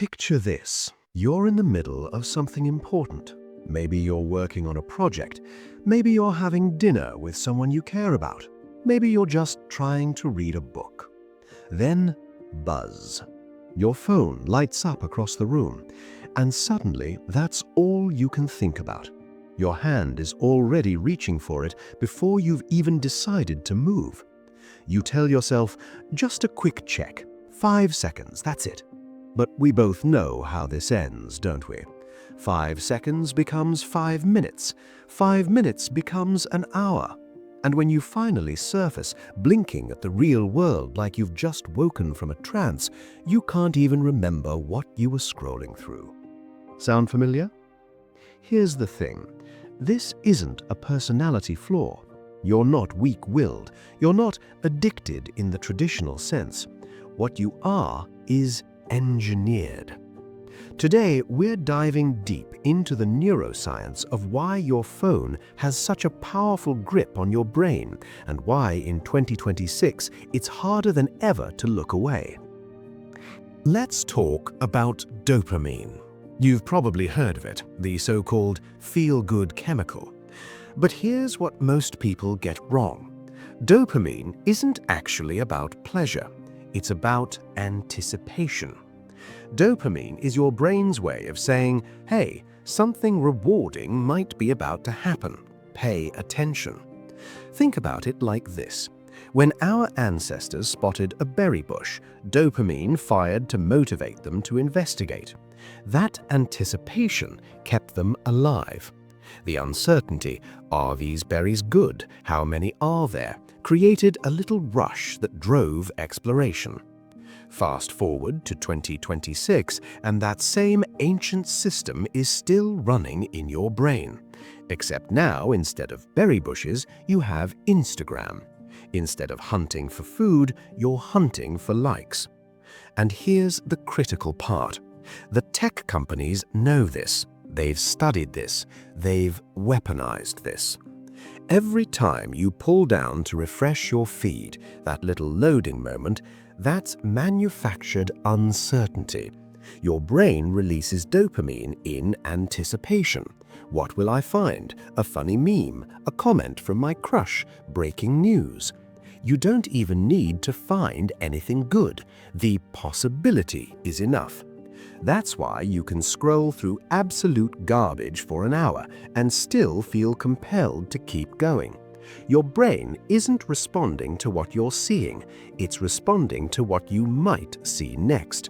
Picture this. You're in the middle of something important. Maybe you're working on a project. Maybe you're having dinner with someone you care about. Maybe you're just trying to read a book. Then, buzz. Your phone lights up across the room, and suddenly that's all you can think about. Your hand is already reaching for it before you've even decided to move. You tell yourself, just a quick check. 5 seconds, that's it. But we both know how this ends, don't we? 5 seconds becomes 5 minutes. 5 minutes becomes an hour. And when you finally surface, blinking at the real world like you've just woken from a trance, you can't even remember what you were scrolling through. Sound familiar? Here's the thing. This isn't a personality flaw. You're not weak-willed. You're not addicted in the traditional sense. What you are is engineered. Today, we're diving deep into the neuroscience of why your phone has such a powerful grip on your brain and why in 2026 it's harder than ever to look away. Let's talk about dopamine. You've probably heard of it, the so-called feel-good chemical. But here's what most people get wrong. Dopamine isn't actually about pleasure. It's about anticipation. Dopamine is your brain's way of saying, hey, something rewarding might be about to happen. Pay attention. Think about it like this. When our ancestors spotted a berry bush, dopamine fired to motivate them to investigate. That anticipation kept them alive. The uncertainty, are these berries good? How many are there? Created a little rush that drove exploration. Fast forward to 2026, and that same ancient system is still running in your brain. Except now, instead of berry bushes, you have Instagram. Instead of hunting for food, you're hunting for likes. And here's the critical part. The tech companies know this. They've studied this. They've weaponized this. Every time you pull down to refresh your feed, that little loading moment, that's manufactured uncertainty. Your brain releases dopamine in anticipation. What will I find? A funny meme, a comment from my crush, breaking news. You don't even need to find anything good. The possibility is enough. That's why you can scroll through absolute garbage for an hour and still feel compelled to keep going. Your brain isn't responding to what you're seeing, it's responding to what you might see next.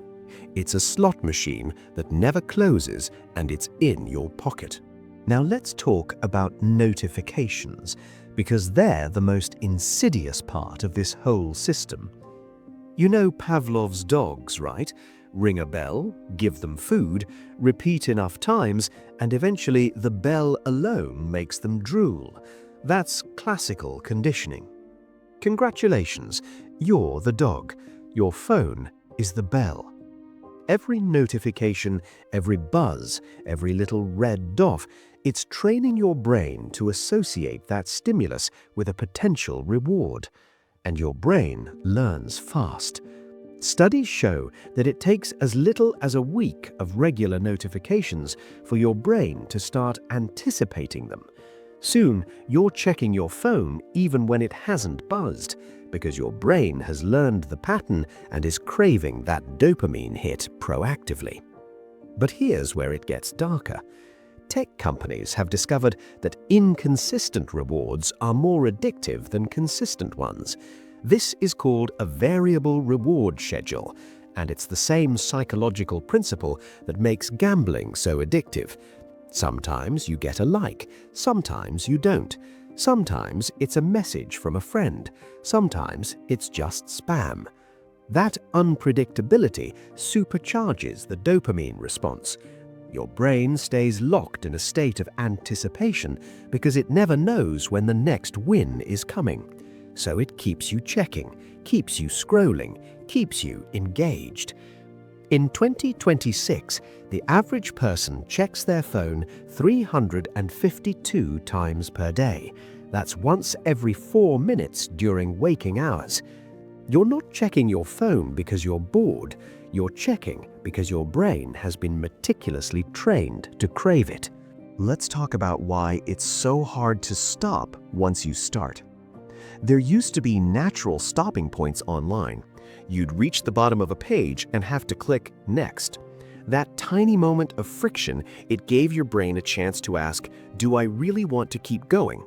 It's a slot machine that never closes and it's in your pocket. Now let's talk about notifications, because they're the most insidious part of this whole system. You know Pavlov's dogs, right? Ring a bell, give them food, repeat enough times, and eventually the bell alone makes them drool. That's classical conditioning. Congratulations, you're the dog. Your phone is the bell. Every notification, every buzz, every little red dot, it's training your brain to associate that stimulus with a potential reward. And your brain learns fast. Studies show that it takes as little as a week of regular notifications for your brain to start anticipating them. Soon, you're checking your phone even when it hasn't buzzed, because your brain has learned the pattern and is craving that dopamine hit proactively. But here's where it gets darker. Tech companies have discovered that inconsistent rewards are more addictive than consistent ones. This is called a variable reward schedule, and it's the same psychological principle that makes gambling so addictive. Sometimes you get a like, sometimes you don't. Sometimes it's a message from a friend, sometimes it's just spam. That unpredictability supercharges the dopamine response. Your brain stays locked in a state of anticipation because it never knows when the next win is coming. So it keeps you checking, keeps you scrolling, keeps you engaged. In 2026, the average person checks their phone 352 times per day. That's once every 4 minutes during waking hours. You're not checking your phone because you're bored. You're checking because your brain has been meticulously trained to crave it. Let's talk about why it's so hard to stop once you start. There used to be natural stopping points online. You'd reach the bottom of a page and have to click Next. That tiny moment of friction, it gave your brain a chance to ask, do I really want to keep going?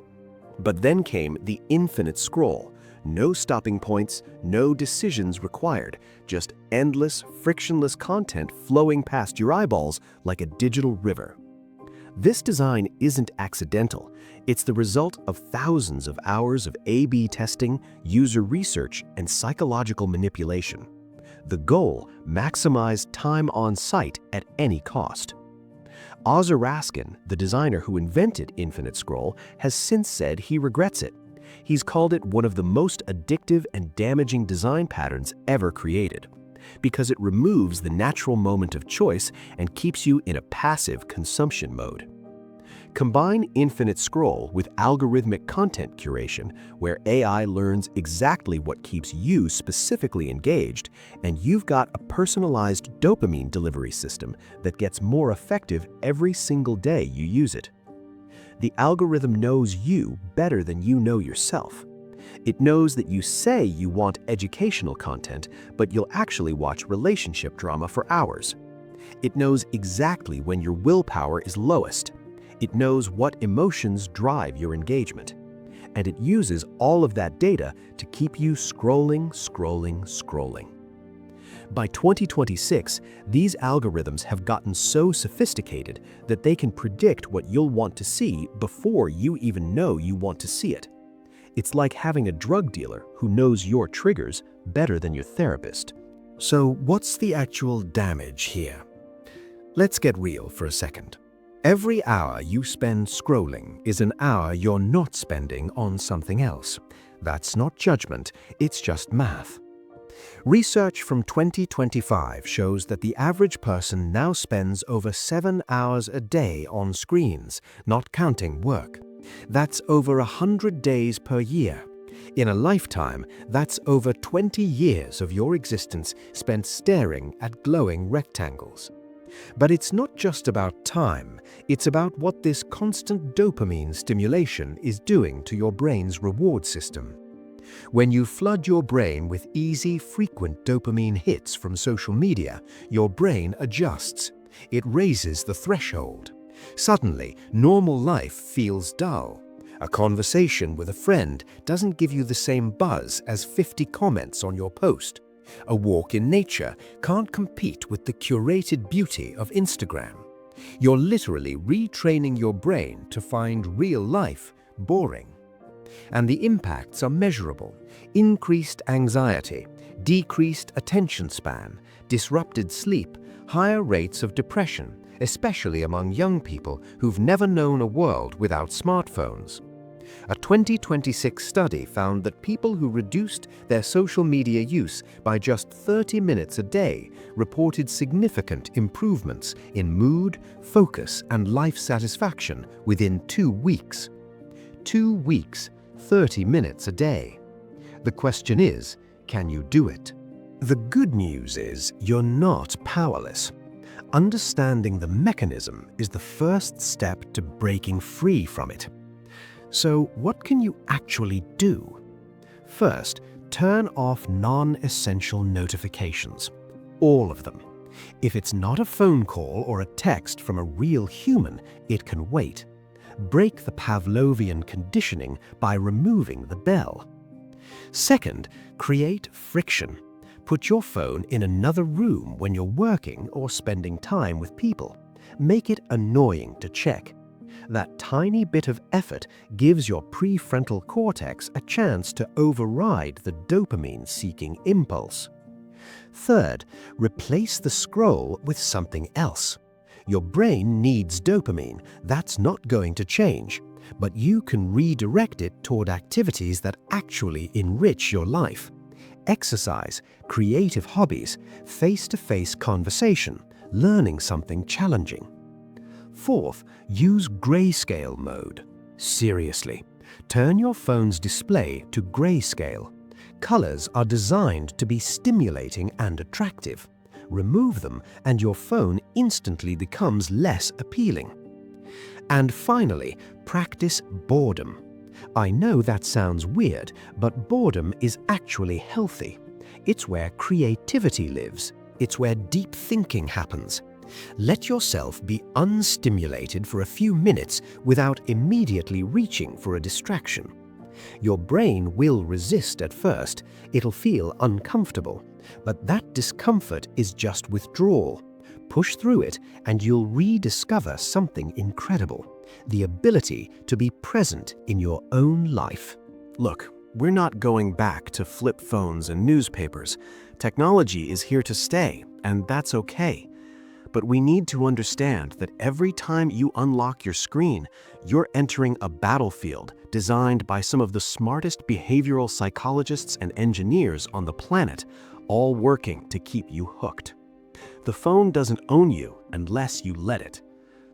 But then came the infinite scroll. No stopping points, no decisions required, just endless, frictionless content flowing past your eyeballs like a digital river. This design isn't accidental. It's the result of thousands of hours of A/B testing, user research, and psychological manipulation. The goal: maximize time on site at any cost. Ozzer Raskin, the designer who invented Infinite Scroll, has since said he regrets it. He's called it one of the most addictive and damaging design patterns ever created, because it removes the natural moment of choice and keeps you in a passive consumption mode. Combine Infinite Scroll with algorithmic content curation, where AI learns exactly what keeps you specifically engaged, and you've got a personalized dopamine delivery system that gets more effective every single day you use it. The algorithm knows you better than you know yourself. It knows that you say you want educational content, but you'll actually watch relationship drama for hours. It knows exactly when your willpower is lowest. It knows what emotions drive your engagement. And it uses all of that data to keep you scrolling, scrolling, scrolling. By 2026, these algorithms have gotten so sophisticated that they can predict what you'll want to see before you even know you want to see it. It's like having a drug dealer who knows your triggers better than your therapist. So what's the actual damage here? Let's get real for a second. Every hour you spend scrolling is an hour you're not spending on something else. That's not judgment, it's just math. Research from 2025 shows that the average person now spends over 7 hours a day on screens, not counting work. That's over 100 days per year. In a lifetime, that's over 20 years of your existence spent staring at glowing rectangles. But it's not just about time, it's about what this constant dopamine stimulation is doing to your brain's reward system. When you flood your brain with easy, frequent dopamine hits from social media, your brain adjusts. It raises the threshold. Suddenly, normal life feels dull. A conversation with a friend doesn't give you the same buzz as 50 comments on your post. A walk in nature can't compete with the curated beauty of Instagram. You're literally retraining your brain to find real life boring. And the impacts are measurable: increased anxiety, decreased attention span, disrupted sleep, higher rates of depression, especially among young people who've never known a world without smartphones. A 2026 study found that people who reduced their social media use by just 30 minutes a day reported significant improvements in mood, focus, and life satisfaction within 2 weeks. 2 weeks, 30 minutes a day. The question is, can you do it? The good news is you're not powerless. Understanding the mechanism is the first step to breaking free from it. So what can you actually do? First, turn off non-essential notifications. All of them. If it's not a phone call or a text from a real human, it can wait. Break the Pavlovian conditioning by removing the bell. Second, create friction. Put your phone in another room when you're working or spending time with people. Make it annoying to check. That tiny bit of effort gives your prefrontal cortex a chance to override the dopamine-seeking impulse. Third, replace the scroll with something else. Your brain needs dopamine, that's not going to change, but you can redirect it toward activities that actually enrich your life. Exercise, creative hobbies, face-to-face conversation, learning something challenging. Fourth, use grayscale mode. Seriously, turn your phone's display to grayscale. Colors are designed to be stimulating and attractive. Remove them, and your phone instantly becomes less appealing. And finally, practice boredom. I know that sounds weird, but boredom is actually healthy. It's where creativity lives. It's where deep thinking happens. Let yourself be unstimulated for a few minutes without immediately reaching for a distraction. Your brain will resist at first. It'll feel uncomfortable. But that discomfort is just withdrawal. Push through it and you'll rediscover something incredible: the ability to be present in your own life. Look, we're not going back to flip phones and newspapers. Technology is here to stay, and that's okay. But we need to understand that every time you unlock your screen, you're entering a battlefield designed by some of the smartest behavioral psychologists and engineers on the planet, all working to keep you hooked. The phone doesn't own you unless you let it.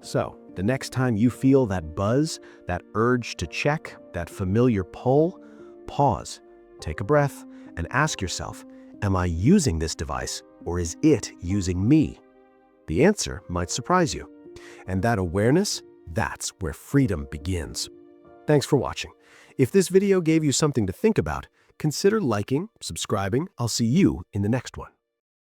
So, the next time you feel that buzz, that urge to check, that familiar pull, pause, take a breath, and ask yourself, am I using this device or is it using me? The answer might surprise you. And that awareness, that's where freedom begins. Thanks for watching. If this video gave you something to think about, consider liking, subscribing. I'll see you in the next one.